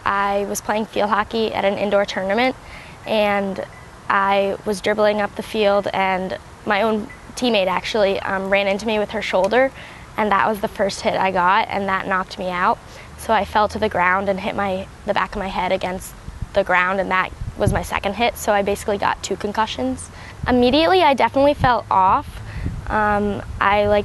I was playing field hockey at an indoor tournament, and I was dribbling up the field, and my own teammate actually ran into me with her shoulder, and that was the first hit I got, and that knocked me out. So I fell to the ground and hit the back of my head against the ground, and that was my second hit, so I basically got 2 concussions. Immediately, I definitely felt off. I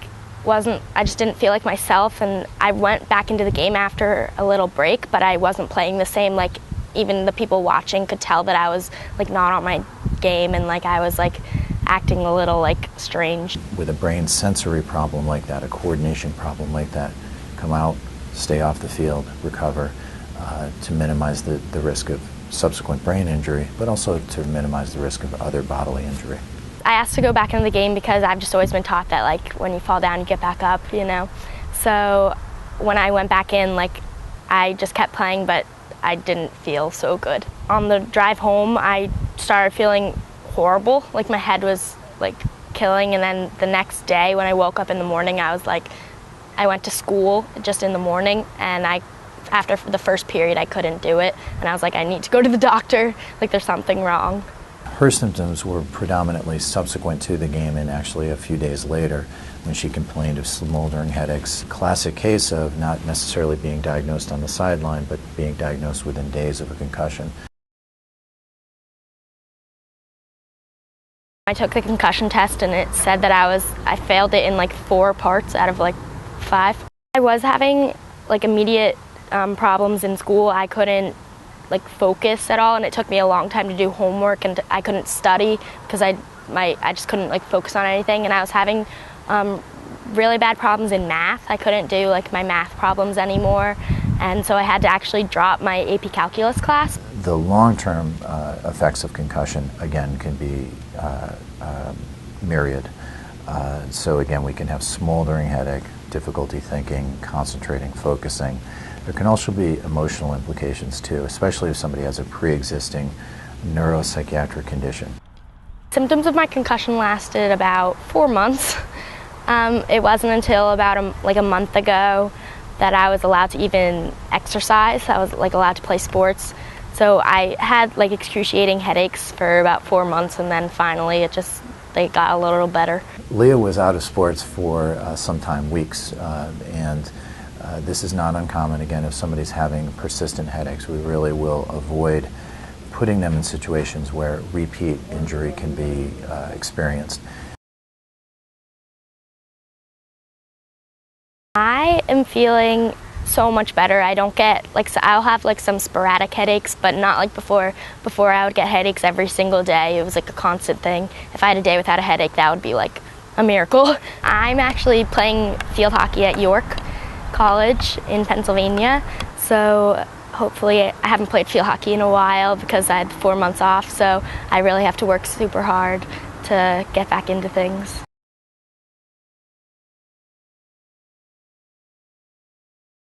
just didn't feel like myself, and I went back into the game after a little break, but I wasn't playing the same. Like, even the people watching could tell that I was like not on my game, and like I was like acting a little like strange. With a brain sensory problem like that, a coordination problem like that, come out, stay off the field, recover, to minimize the risk of subsequent brain injury, but also to minimize the risk of other bodily injury. I asked to go back into the game because I've just always been taught that like when you fall down you get back up, you know. So when I went back in, like I just kept playing, but I didn't feel so good. On the drive home, I started feeling horrible, like my head was like killing, and then the next day when I woke up in the morning, I was like, I went to school just in the morning, and after the first period I couldn't do it, and I was like, I need to go to the doctor, like there's something wrong. Her symptoms were predominantly subsequent to the game, and actually a few days later when she complained of smoldering headaches. Classic case of not necessarily being diagnosed on the sideline, but being diagnosed within days of a concussion. I took the concussion test, and it said that I failed it in like 4 parts out of like 5. I was having like immediate problems in school. I couldn't like focus at all, and it took me a long time to do homework, and I couldn't study because I just couldn't like focus on anything, and I was having really bad problems in math. I couldn't do like my math problems anymore, and so I had to actually drop my AP Calculus class. The long-term effects of concussion, again, can be myriad. So again, we can have smoldering headache, difficulty thinking, concentrating, focusing. There can also be emotional implications too, especially if somebody has a pre-existing neuropsychiatric condition. Symptoms of my concussion lasted about 4 months. It wasn't until about a month ago that I was allowed to even exercise. I was like allowed to play sports. So I had like excruciating headaches for about 4 months, and then finally they got a little better. Leah was out of sports for some time, weeks, and this is not uncommon. Again, if somebody's having persistent headaches, we really will avoid putting them in situations where repeat injury can be experienced. I am feeling so much better. I don't get I'll have like some sporadic headaches, but not like before. Before I would get headaches every single day. It was like a constant thing. If I had a day without a headache, that would be like a miracle. I'm actually playing field hockey at York College in Pennsylvania, so hopefully I haven't played field hockey in a while because I had 4 months off, so I really have to work super hard to get back into things.